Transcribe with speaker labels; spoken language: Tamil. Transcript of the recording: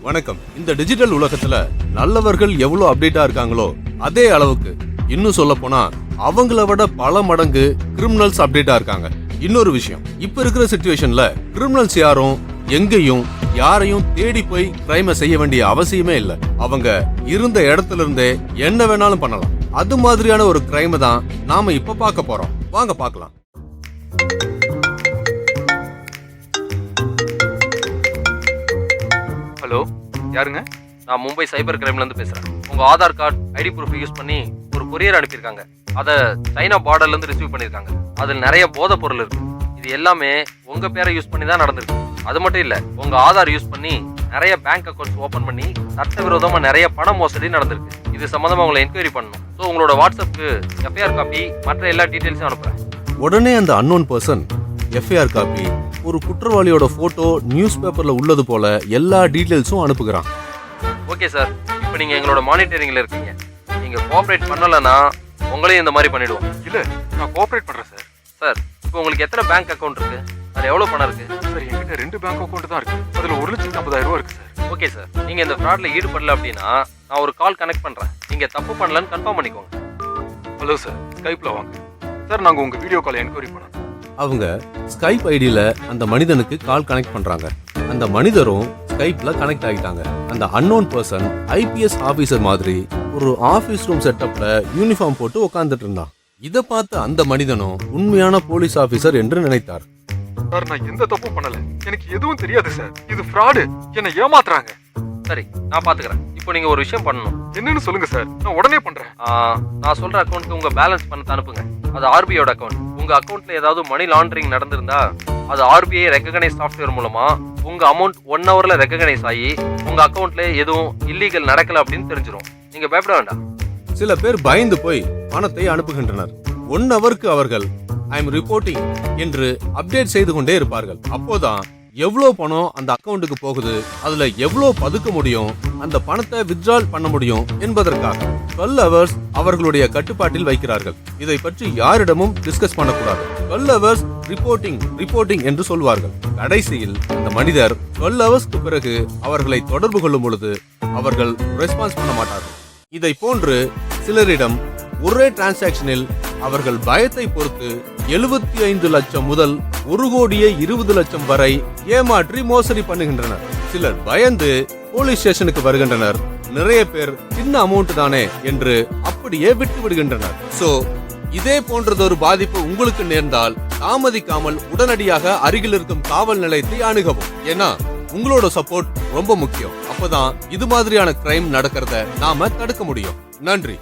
Speaker 1: வணக்கம். இந்த டிஜிட்டல் உலகத்துல நல்லவர்கள் எவ்வளவு அப்டேட்டா இருக்காங்களோ அதே அளவுக்கு இன்னும் சொல்ல போனா அவங்கள விட பல மடங்கு கிரிமினல்ஸ் அப்டேட்டா இருக்காங்க. இன்னொரு விஷயம், இப்ப இருக்கிற சிச்சுவேஷன்ல கிரிமினல்ஸ் யாரும் எங்கேயும் யாரையும் தேடி போய் கிரைம செய்ய வேண்டிய அவசியமே இல்ல. அவங்க இருந்த இடத்துல இருந்தே என்ன வேணாலும் பண்ணலாம். அது மாதிரியான ஒரு கிரைம் தான் நாம இப்ப பார்க்க போறோம். வாங்க பார்க்கலாம்.
Speaker 2: ஹலோ, யாருங்க? நான் மும்பை சைபர் கிரைம்ல இருந்து பேசுறேன். உங்க Aadhaar card, ID proof use பண்ணி ஒரு கொரியர் அனுப்பியிருக்காங்க. அதை சைனா பார்டர்ல இருந்து ரிசீவ் பண்ணிருக்காங்க. அதில் நிறைய போதைப் பொருள் இருக்கு. இது எல்லாமே உங்க பேரை யூஸ் பண்ணி தான் நடந்திருக்கு. அது மட்டும் இல்ல, உங்க ஆதார் யூஸ் பண்ணி நிறைய பேங்க் அக்கௌண்ட்ஸ் ஓபன் பண்ணி சட்டவிரோதமா நிறைய பண மோசடி நடந்திருக்கு. இது சம்பந்தமா உங்களை என்கொயரி பண்ணணும். ஸோ உங்களோட வாட்ஸ்அப்புக்கு எஃப்ஐஆர் காப்பி மற்ற எல்லா டீடைல்ஸும் அனுப்புறேன்.
Speaker 1: உடனே அந்த அன்னோன் பர்சன் எஃப்ஐஆர் காப்பி, ஒரு குற்றவாளியோட போட்டோ, நியூஸ் பேப்பர்ல உள்ளது போல எல்லா டீடைல்ஸும் அனுப்புகிறான்.
Speaker 2: ஓகே சார், இப்போ நீங்க எங்களோட மானிட்டரிங்ல இருக்கீங்க. நீங்க கோஆபரேட் பண்ணலன்னா உங்களையும் இந்த மாதிரி பண்ணிடுவோம்.
Speaker 3: இல்ல, நான் கோஆபரேட் பண்றேன் சார்.
Speaker 2: சார், இப்போ உங்களுக்கு எத்தனை பேங்க் அக்கௌண்ட் இருக்கு? அது எவ்வளவு பணம் இருக்கு?
Speaker 3: சார், என்கிட்ட 2 பேங்க் அக்கௌண்ட் தான் இருக்கு. அதுல 1,50,000 ரூபாய் இருக்கு சார்.
Speaker 2: ஓகே சார், நீங்க இந்த ஃப்ராட்ல ஈடுபடல அப்படின்னா நான் ஒரு கால் கனெக்ட் பண்றேன். நீங்க தப்பு பண்ணலன்னு கன்ஃபார்ம் பண்ணிக்கோங்க.
Speaker 3: ஹலோ சார், ஸ்கைப்ல வாங்க சார். நாங்க உங்க வீடியோ கால் என்கொயரி பண்ணோம்.
Speaker 1: அவங்க ஸ்கைப் ஐடியில அந்த மனிதனுக்கு கால் கனெக்ட் பண்றாங்க. அந்த மனிதரும் ஸ்கைப்ல கனெக்ட் ஆகிட்டாங்க. அந்த அன்னோன் பர்சன் ஐபிஎஸ் ஆபீசர் மாதிரி ஒரு ஆபீஸ் ரூம் செட்டப்ல யூனிஃபார்ம் போட்டு உட்கார்ந்துட்டு இருந்தான். இத பார்த்த அந்த மனிதனும் உண்மையான போலீஸ் ஆபீசர் என்று நினைத்தார்.
Speaker 3: சார், நான் எந்த தப்பும் பண்ணல. எனக்கு எதுவும் தெரியாது சார். இது ஃப்ராடு. என்ன ஏமாத்துறாங்க.
Speaker 2: சரி, நான் பாத்துக்கிறேன். இப்போ நீங்க ஒரு விஷயம் பண்ணணும்.
Speaker 3: என்னன்னு சொல்லுங்க சார், நான் உடனே பண்றேன்.
Speaker 2: நான் சொல்ற அக்கௌண்ட்க்கு உங்க பேலன்ஸ் பணத்தை அனுப்புங்க. அது ஆர்பிஐயோட அக்கௌண்ட். உங்க அக்கௌண்ட்ல ஏதாவது மணி லாண்டரிங் நடந்திருந்தா அது ஆர்பிஐ ரெகக்னைஸ் சாஃப்ட்வேர் மூலமா உங்க அமௌண்ட் 1 ஹவர்ல ரெகக்னைஸ் ஆகி உங்க அக்கௌண்ட்ல எதுவும் இல்லீகல் நடக்கல அப்படின்னு தெரிஞ்சிடும். நீங்க பயப்பட வேண்டாம்.
Speaker 1: சில பேர் பயந்து போய் பணத்தை அனுப்புகின்றனர். 1 ஹவருக்கு அவர்கள் ஐ எம் ரிப்போர்ட்டிங் என்று அப்டேட் செய்து கொண்டே இருப்பார்கள். அப்போதான் எவ்வளவு பணம் அந்த அக்கௌண்ட்டுக்கு போகுது, அதுல எவ்வளவு பதுக்க முடியும், அந்த பணத்தை வித்ட்ரால் பண்ண முடியும் என்பதற்காக 12 ஹவர்ஸ் அவர்களுடைய கட்டுப்பாட்டில் வைக்கிறார்கள். இதை பற்றி யாரிடமும் டிஸ்கஸ் பண்ணக்கூடாது. 12 ஹவர்ஸ் ரிப்போர்ட்டிங் என்று சொல்வார்கள். கடைசியில் அந்த மனிதர் 12 ஹவர்ஸ்க்கு பிறகு அவர்களை தொடர்பு கொள்ளும் பொழுது அவர்கள் ரெஸ்பான்ஸ் பண்ண மாட்டார்கள். இதை போன்று சிலரிடம் ஒரே டிரான்சாக்ஷனில் அவர்கள் பயத்தை பொறுத்து 75 லட்சம் முதல் 1,20 லட்சம் வரை ஏமாற்றி மோசடி பண்ணுகின்றனர். சிலர் பயந்து போலீஸ் ஸ்டேஷனுக்கு வருகின்றனர். நிறைய பேர் சின்ன அமௌண்ட் தானே என்று அப்படியே விட்டு விடுகின்றனர். சோ இதே போன்றதொரு பாதிப்பு உங்களுக்கு நேர்ந்தால் தாமதிக்காமல் உடனடியாக அருகில் இருக்கும் காவல் நிலையத்தை அணுகவும். ஏன்னா உங்களோட சப்போர்ட் ரொம்ப முக்கியம். அப்பதான் இது மாதிரியான கிரைம் நடக்கிறத நாம தடுக்க முடியும். நன்றி.